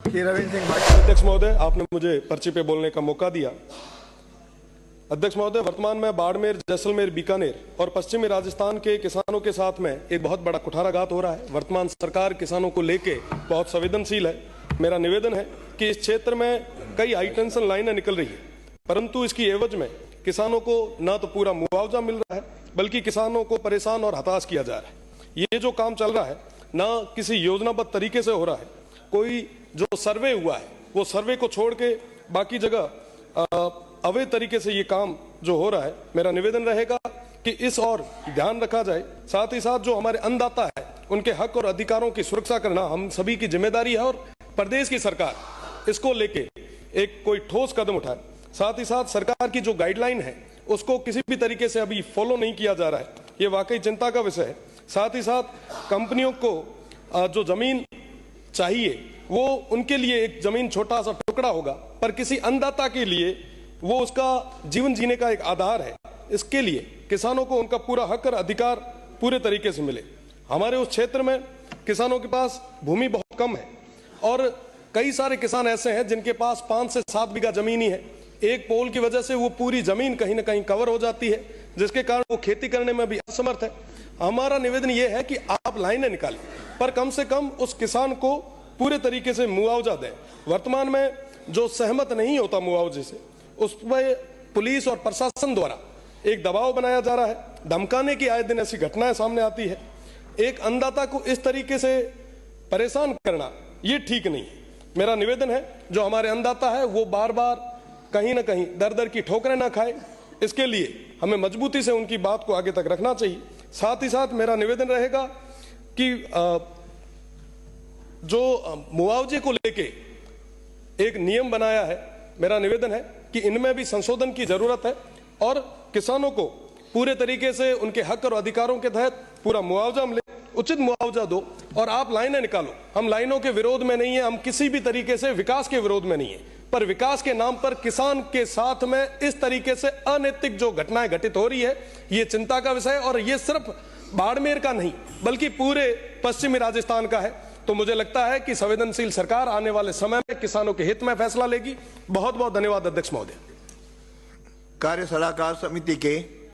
श्री रविंद्र सिंह भाटी। अध्यक्ष महोदय, आपने मुझे पर्ची पे बोलने का मौका दिया। अध्यक्ष महोदय, वर्तमान में बाड़मेर, जैसलमेर, बीकानेर और पश्चिमी राजस्थान के किसानों के साथ में एक बहुत बड़ा कुठाराघात हो रहा है। वर्तमान सरकार किसानों को लेके बहुत संवेदनशील है। मेरा निवेदन है कि इस क्षेत्र में कई हाई टेंशन लाइनें निकल रही है, परंतु इसकी एवज में किसानों को न तो पूरा मुआवजा मिल रहा है, बल्कि किसानों को परेशान और हताश किया जा रहा है। ये जो काम चल रहा है न किसी योजनाबद्ध तरीके से हो रहा है। कोई जो सर्वे हुआ है वो सर्वे को छोड़ के बाकी जगह अवैध तरीके से ये काम जो हो रहा है। मेरा निवेदन रहेगा कि इस और ध्यान रखा जाए। साथ ही साथ जो हमारे अन्नदाता है उनके हक और अधिकारों की सुरक्षा करना हम सभी की जिम्मेदारी है और प्रदेश की सरकार इसको लेके एक कोई ठोस कदम उठाए। साथ ही साथ सरकार की जो गाइडलाइन है उसको किसी भी तरीके से अभी फॉलो नहीं किया जा रहा है। ये वाकई चिंता का विषय है। साथ ही साथ कंपनियों को जो जमीन चाहिए वो उनके लिए एक जमीन छोटा सा टुकड़ा होगा, पर किसी अन्नदाता के लिए वो उसका जीवन जीने का एक आधार है। इसके लिए किसानों को उनका पूरा हक और अधिकार पूरे तरीके से मिले। हमारे उस क्षेत्र में किसानों के पास भूमि बहुत कम है और कई सारे किसान ऐसे हैं जिनके पास 5 से 7 बीघा जमीन ही है। एक पोल की वजह से वो पूरी जमीन कहीं ना कहीं कवर हो जाती है, जिसके कारण वो खेती करने में भी असमर्थ है। हमारा निवेदन ये है कि आप लाइनें निकालें, पर कम से कम उस किसान को पूरे तरीके से मुआवजा दें। वर्तमान में जो सहमत नहीं होता मुआवजे से, उस पर पुलिस और प्रशासन द्वारा एक दबाव बनाया जा रहा है। धमकाने की आए दिन ऐसी घटनाएं सामने आती है। एक अन्नदाता को इस तरीके से परेशान करना ये ठीक नहीं है। मेरा निवेदन है जो हमारे अन्नदाता है वो बार बार कहीं ना कहीं दर दर की ठोकरें ना खाए, इसके लिए हमें मजबूती से उनकी बात को आगे तक रखना चाहिए। साथ ही साथ मेरा निवेदन रहेगा कि जो मुआवजे को लेके एक नियम बनाया है, मेरा निवेदन है कि इनमें भी संशोधन की जरूरत है और किसानों को पूरे तरीके से उनके हक और अधिकारों के तहत पूरा मुआवजा मिले। उचित मुआवजा दो और आप लाइनें निकालो। हम लाइनों के विरोध में नहीं है, हम किसी भी तरीके से विकास के विरोध में नहीं है, पर विकास के नाम पर किसान के साथ में इस तरीके से अनैतिक जो घटनाएं घटित हो रही है ये चिंता का विषय है। और ये सिर्फ बाड़मेर का नहीं बल्कि पूरे पश्चिमी राजस्थान का है। तो मुझे लगता है कि संवेदनशील सरकार आने वाले समय में किसानों के हित में फैसला लेगी। बहुत बहुत धन्यवाद अध्यक्ष महोदय। कार्य सलाहकार समिति के